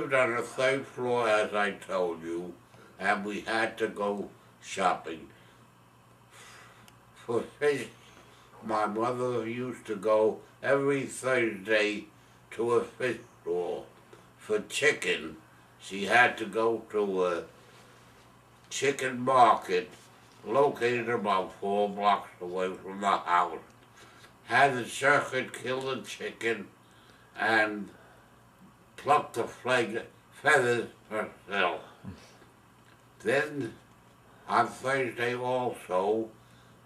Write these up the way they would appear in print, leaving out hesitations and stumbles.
lived on the third floor, as I told you, and we had to go shopping. For fish, my mother used to go every Thursday to a fish store. For chicken, she had to go to a chicken market located about 4 blocks away from the house. Had the shepherd kill the chicken and pluck the feathers herself. Then on Thursday also,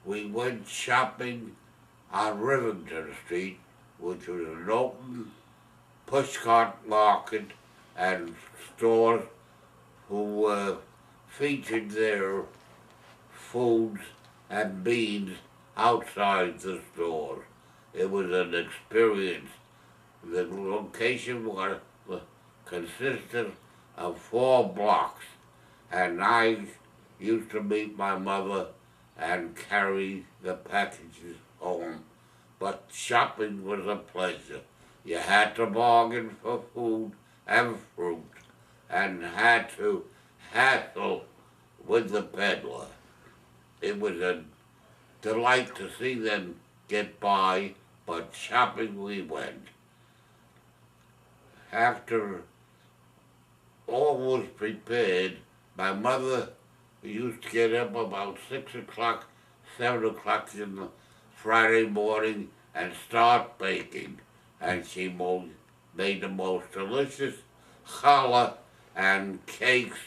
we went shopping on Rivington Street, which was an open pushcart market and stores who featured their foods and beans outside the stores. It was an experience. The location consisted of 4 blocks, and I used to meet my mother and carry the packages home. But shopping was a pleasure. You had to bargain for food and fruit, and had to hassle with the peddler. It was a delight to see them get by, but shopping we went. After all was prepared, my mother used to get up about 6 o'clock, 7 o'clock in the Friday morning and start baking. And she made the most delicious challah and cakes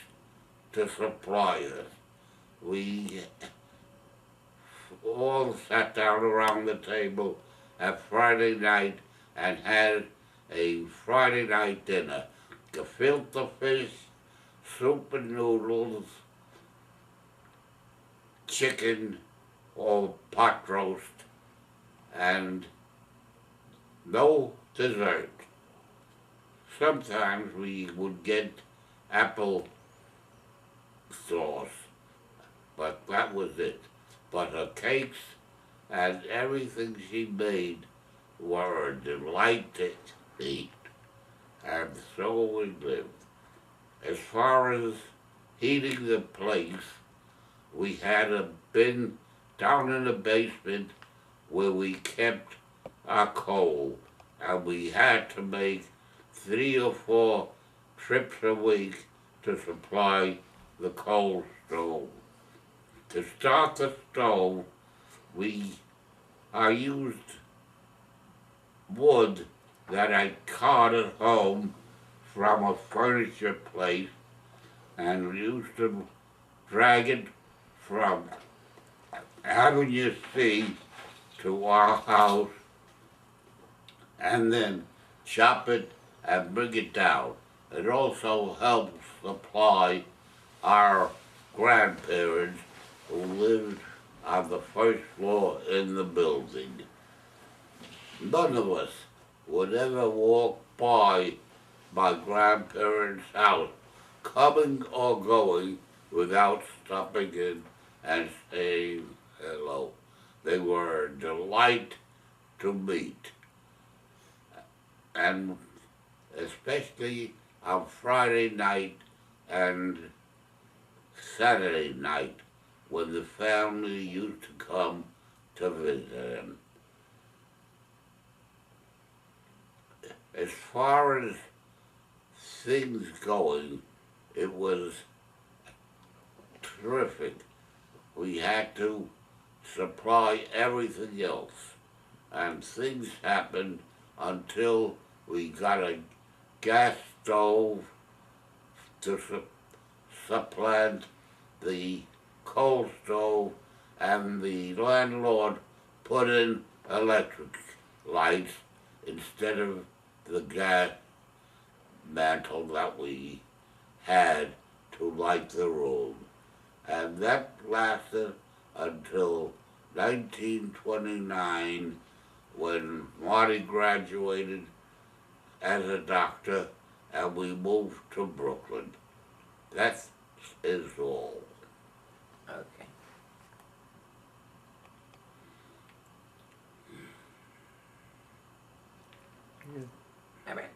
to supply us. We all sat down around the table at Friday night and had a Friday night dinner. Gefilte fish, soup and noodles, chicken or pot roast, and no dessert. Sometimes we would get apple sauce, but that was it. But her cakes and everything she made were a delight to eat, and so we lived. As far as heating the place, we had a bin down in the basement where we kept our coal, and we had to make 3 or 4 trips a week to supply the coal stove. To start the stove, I used wood that I carted home from a furniture place and used to drag it from Avenue C to our house and then chop it and bring it down. It also helps supply our grandparents who lived on the first floor in the building. None of us would ever walk by my grandparents' house, coming or going, without stopping in and saying hello. They were a delight to meet. And especially on Friday night and Saturday night, when the family used to come to visit them. As far as things going, it was terrific. We had to supply everything else, and things happened until we got a gas stove to supplant the coal stove, and the landlord put in electric lights instead of the gas mantle that we had to light the room. And that lasted until 1929, when Marty graduated as a doctor and we moved to Brooklyn. That is all. Okay. All right.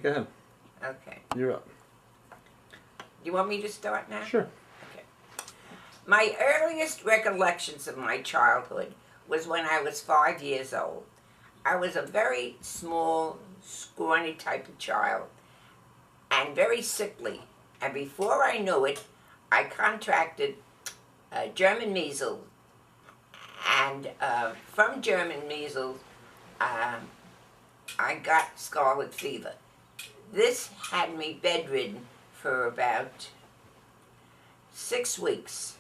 go ahead. Okay. You're up. Do you want me to start now? Sure. Okay. My earliest recollections of my childhood was when I was 5 years old. I was a very small, scrawny type of child and very sickly. And before I knew it, I contracted German measles. And from German measles, I got scarlet fever. This had me bedridden for about 6 weeks.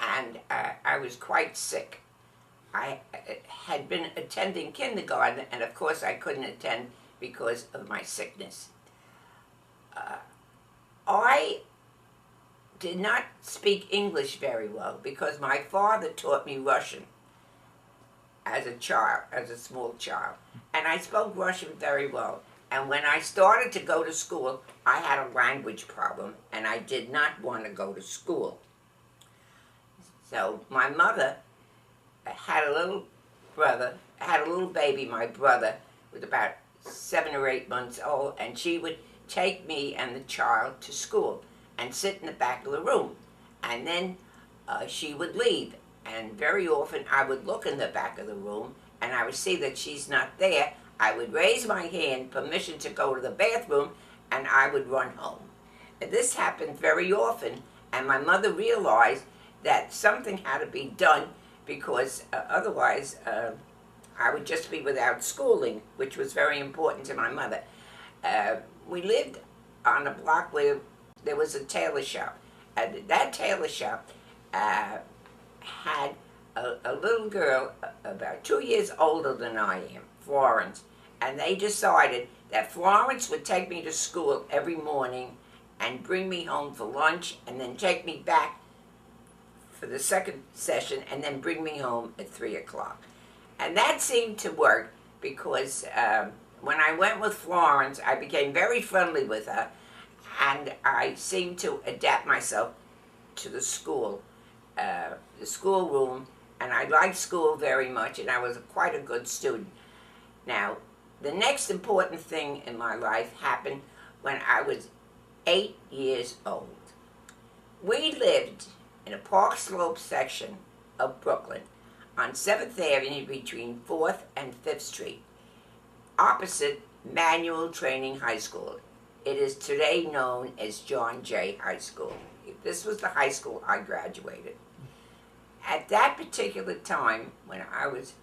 And I was quite sick. I had been attending kindergarten, and of course I couldn't attend because of my sickness. I did not speak English very well because my father taught me Russian as a child, as a small child. And I spoke Russian very well. And when I started to go to school, I had a language problem, and I did not want to go to school. So my mother had a little baby. My brother was about 7 or 8 months old, and she would take me and the child to school and sit in the back of the room. And then she would leave. And very often I would look in the back of the room, and I would see that she's not there. I would raise my hand, permission to go to the bathroom, and I would run home. And this happened very often, and my mother realized that something had to be done because otherwise I would just be without schooling, which was very important to my mother. We lived on a block where there was a tailor shop. And that tailor shop had a little girl about 2 years older than I am, Florence. And they decided that Florence would take me to school every morning and bring me home for lunch and then take me back for the second session and then bring me home at 3 o'clock. And that seemed to work because when I went with Florence, I became very friendly with her, and I seemed to adapt myself to the school room, and I liked school very much, and I was quite a good student. Now, the next important thing in my life happened when I was 8 years old. We lived in a Park Slope section of Brooklyn on 7th Avenue between 4th and 5th Street, opposite Manual Training High School. It is today known as John Jay High School. This was the high school I graduated. At that particular time, when I was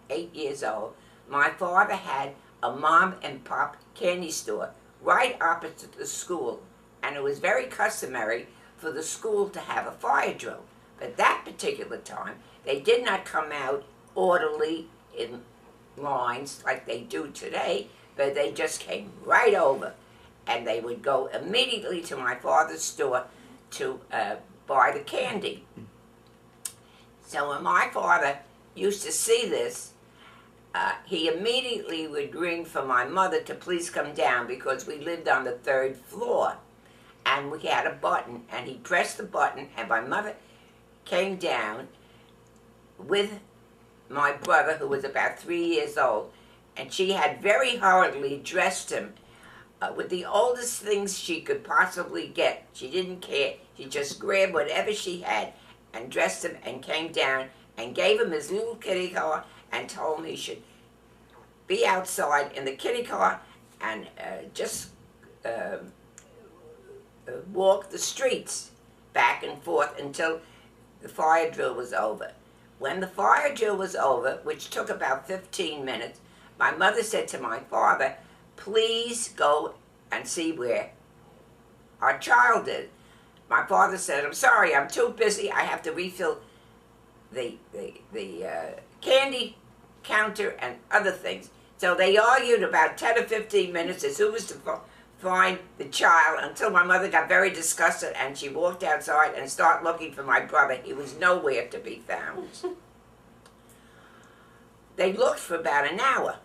8 years old, my father had a mom and pop candy store right opposite the school, and it was very customary for the school to have a fire drill. But that particular time, they did not come out orderly in lines like they do today, but they just came right over, and they would go immediately to my father's store to buy the candy. So when my father used to see this, he immediately would ring for my mother to please come down because we lived on the 3rd floor. And we had a button, and he pressed the button, and my mother came down with my brother, who was about 3 years old, and she had very hurriedly dressed him with the oldest things she could possibly get. She didn't care. She just grabbed whatever she had and dressed him and came down and gave him his little kitty car and told him he should be outside in the kitty car and just walk the streets back and forth until the fire drill was over. When the fire drill was over, which took about 15 minutes, my mother said to my father, "Please go and see where our child is." My father said, "I'm sorry, I'm too busy. I have to refill the candy counter and other things." So they argued about 10 or 15 minutes as who was to find the child until my mother got very disgusted and she walked outside and started looking for my brother. He was nowhere to be found. They looked for about an hour.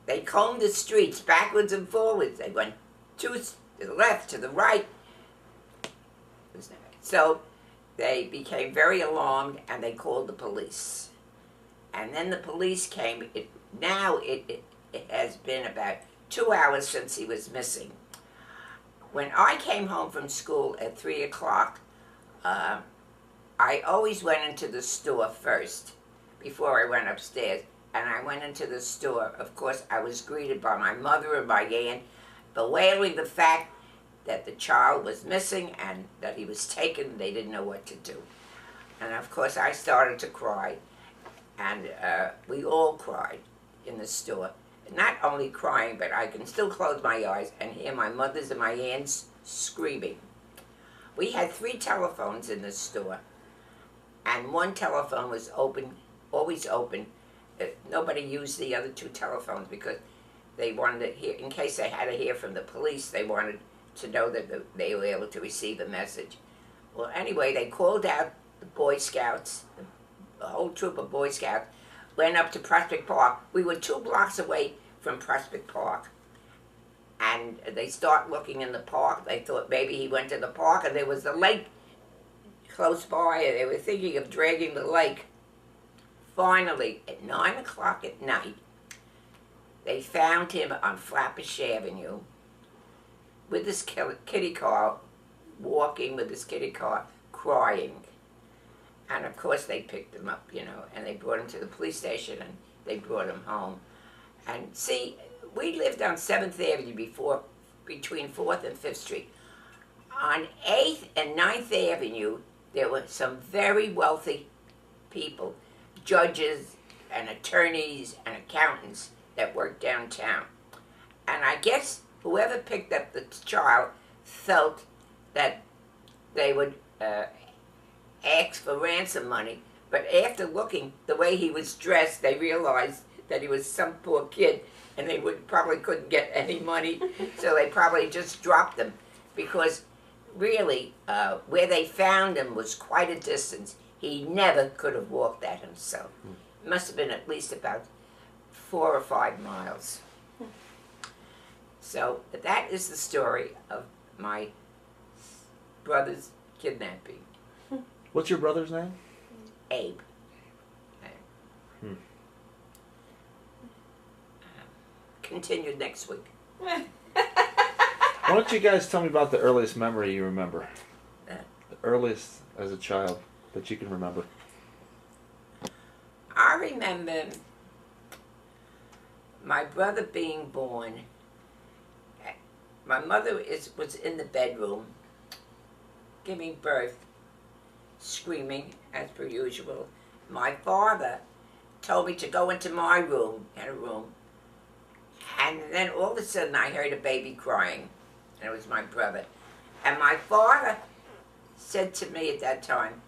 They combed the streets backwards and forwards. They went to the left, to the right. So they became very alarmed and they called the police. And then the police came. it has been about 2 hours since he was missing. When I came home from school at 3 o'clock, I always went into the store first before I went upstairs. And I went into the store. Of course, I was greeted by my mother and my aunt, bewailing the fact that the child was missing and that he was taken. They didn't know what to do. And of course, I started to cry. And we all cried in the store. Not only crying, but I can still close my eyes and hear my mother's and my aunts screaming. We had 3 telephones in the store. And one telephone was open, always open. Nobody used the other 2 telephones because they wanted to hear, in case they had to hear from the police, they wanted to know that they were able to receive a message. Well, anyway, they called out the Boy Scouts, the whole troop of Boy Scouts, went up to Prospect Park. We were 2 blocks away from Prospect Park. And they start looking in the park. They thought maybe he went to the park, and there was a lake close by, and they were thinking of dragging the lake. Finally, at 9 o'clock at night, they found him on Flatbush Avenue with his kitty car, walking with his kitty car, crying. And of course they picked him up, and they brought him to the police station and they brought him home. And see, we lived on 7th Avenue between 4th and 5th Street. On 8th and 9th Avenue, there were some very wealthy people, judges and attorneys and accountants that worked downtown. And I guess whoever picked up the child felt that they would ask for ransom money. But after looking the way he was dressed, they realized that he was some poor kid and they probably couldn't get any money. So they probably just dropped him because really where they found him was quite a distance. He never could have walked that himself. It must have been at least about 4 or 5 miles. So that is the story of my brother's kidnapping. What's your brother's name? Abe. Continued next week. Why don't you guys tell me about the earliest memory you remember? The earliest as a child that you can remember. I remember my brother being born. My mother was in the bedroom giving birth, screaming as per usual. My father told me to go into my room, and then all of a sudden I heard a baby crying, and it was my brother. And my father said to me at that time,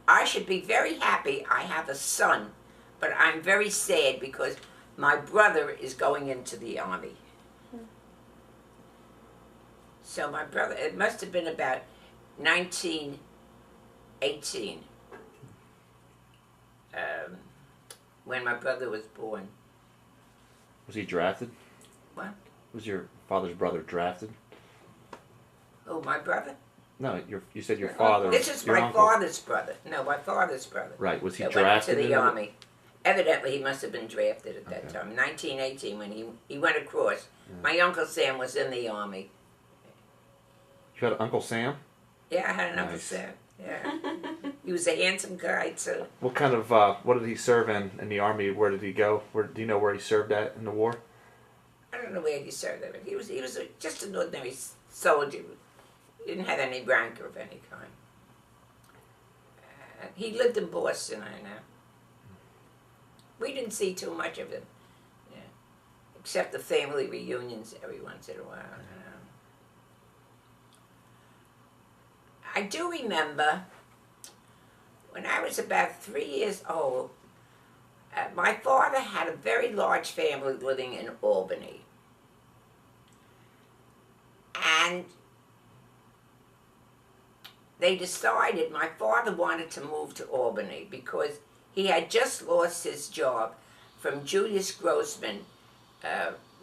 I should be very happy I have a son, but I'm very sad because my brother is going into the army. So my brother, it must have been about 1918 when my brother was born. Was he drafted? What? Was your father's brother drafted? Oh, my brother? No, you said your father. This is your my uncle. father's brother. No, my father's brother. Right, was he that drafted went to the into army? Evidently, he must have been drafted at that time. 1918, when he went across. Yeah. My Uncle Sam was in the army. You had Uncle Sam? Yeah, I had an Uncle Nice. Sam. Yeah. He was a handsome guy, too. What kind of, what did he serve in the army? Where did he go? Do you know where he served at in the war? I don't know where he served, but he was just an ordinary soldier. He didn't have any rank of any kind. He lived in Boston, I know. We didn't see too much of him, except the family reunions every once in a while. I do remember when I was about 3 years old, my father had a very large family living in Albany. And they decided, my father wanted to move to Albany because he had just lost his job from Julius Grossman,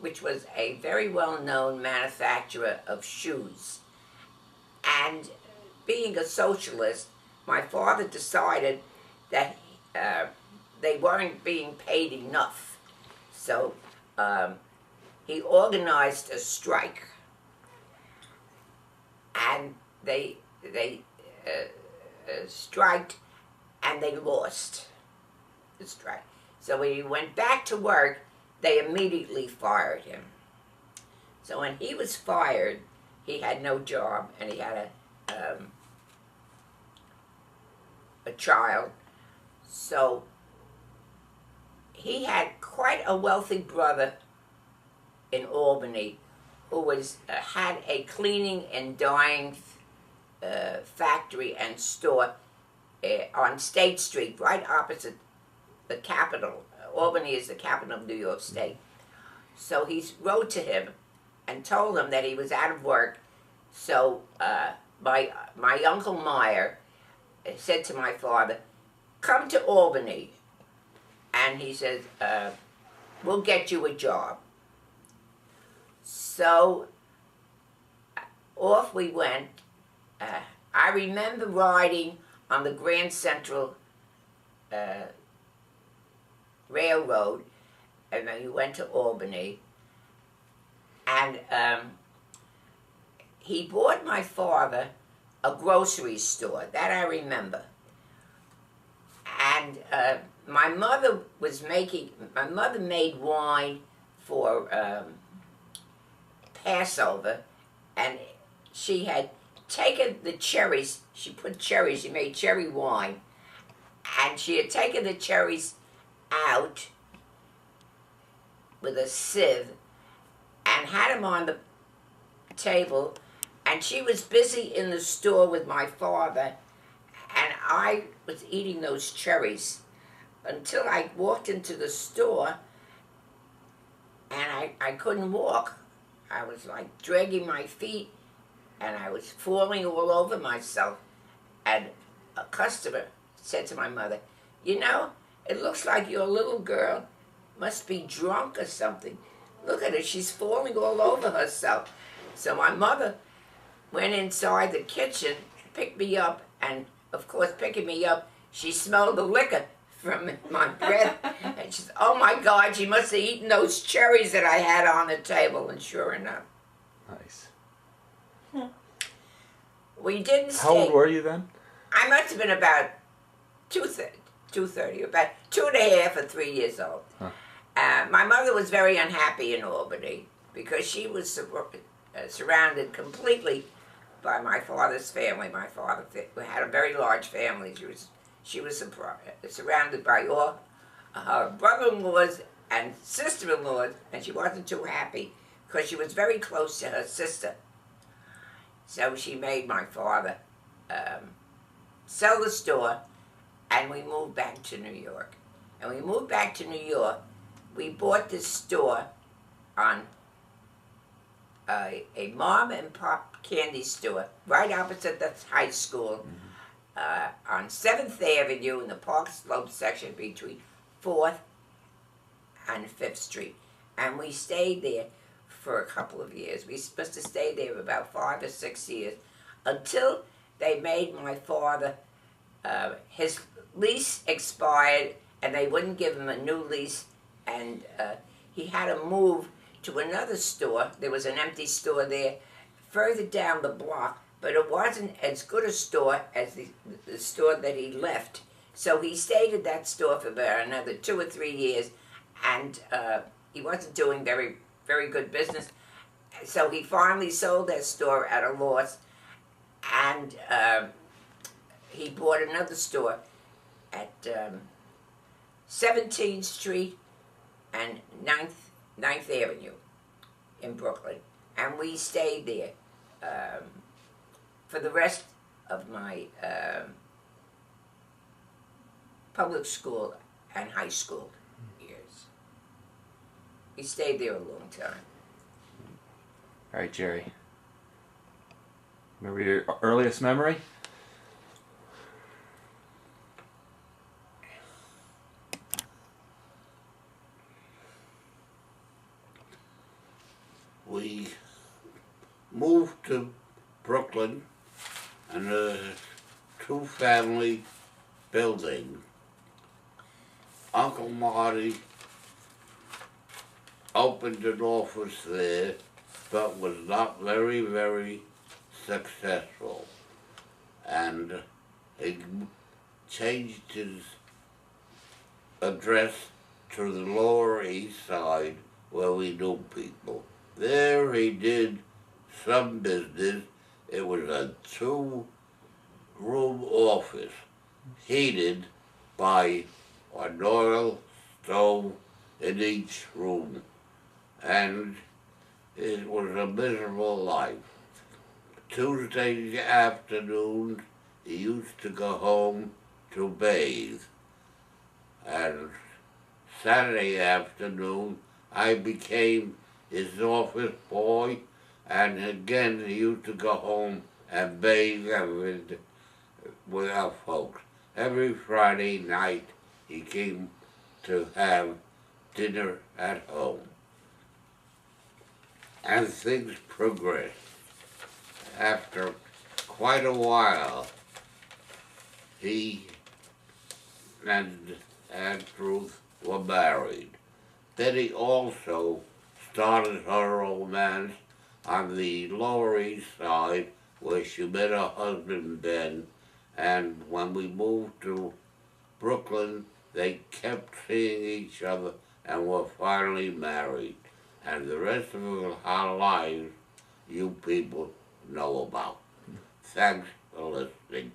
which was a very well-known manufacturer of shoes. And being a socialist, my father decided that they weren't being paid enough. So he organized a strike, and they striked, and they lost the strike. So when he went back to work, they immediately fired him. So when he was fired, he had no job, and he had a child. So he had quite a wealthy brother in Albany who was had a cleaning and dyeing factory and store on State Street, right opposite the Capitol. Albany is the capital of New York State. So he wrote to him and told him that he was out of work. So my Uncle Meyer said to my father, "Come to Albany." And he says, "We'll get you a job." So off we went. I remember riding on the Grand Central Railroad, and then we went to Albany. And he bought my father a grocery store, that I remember. And my mother made wine for Passover, and she had taken the cherries, she made cherry wine, and she had taken the cherries out with a sieve and had them on the table, and she was busy in the store with my father, and I was eating those cherries until I walked into the store, and I couldn't walk. I was like dragging my feet, and I was falling all over myself. And a customer said to my mother, "You know, it looks like your little girl must be drunk or something. Look at her, she's falling all over herself." So my mother went inside the kitchen, picked me up, and of course picking me up, she smelled the liquor from my breath, and she said, "Oh my God, she must have eaten those cherries that I had on the table." And sure enough. Nice. We didn't stay. How old were you then? I must have been about 2:30, about 2.5 or 3 years old. Huh. My mother was very unhappy in Albany because she was surrounded completely by my father's family. My father had a very large family. She was surrounded by all her brother-in-laws and sister-in-laws, and she wasn't too happy because she was very close to her sister. So she made my father sell the store, and we moved back to New York. And we moved back to New York. We bought this store on a mom and pop candy store right opposite the high school, on 7th Avenue in the Park Slope section between 4th and 5th Street. And we stayed there for a couple of years. We must have stayed there about 5 or 6 years until they made my father, his lease expired and they wouldn't give him a new lease, and he had to move to another store. There was an empty store there further down the block, but it wasn't as good a store as the store that he left. So he stayed at that store for about another 2 or 3 years, and he wasn't doing very good business. So he finally sold that store at a loss, and he bought another store at 17th Street and 9th Avenue in Brooklyn. And we stayed there for the rest of my public school and high school years. We stayed there a long time. All right, Jerry. Remember your earliest memory? We moved to Brooklyn in a two-family building. Uncle Marty opened an office there, but was not very, very successful. And he changed his address to the Lower East Side, where we knew people. There he did some business. It was a 2-room office, heated by an oil stove in each room. And it was a miserable life. Tuesday afternoons, he used to go home to bathe. And Saturday afternoon, I became his office boy, and again he used to go home and bathe with our folks. Every Friday night, he came to have dinner at home. And things progressed. After quite a while, he and Ruth were married. Betty also started her romance on the Lower East Side, where she met her husband Ben, and when we moved to Brooklyn, they kept seeing each other and were finally married. And the rest of our lives, you people know about. Thanks for listening.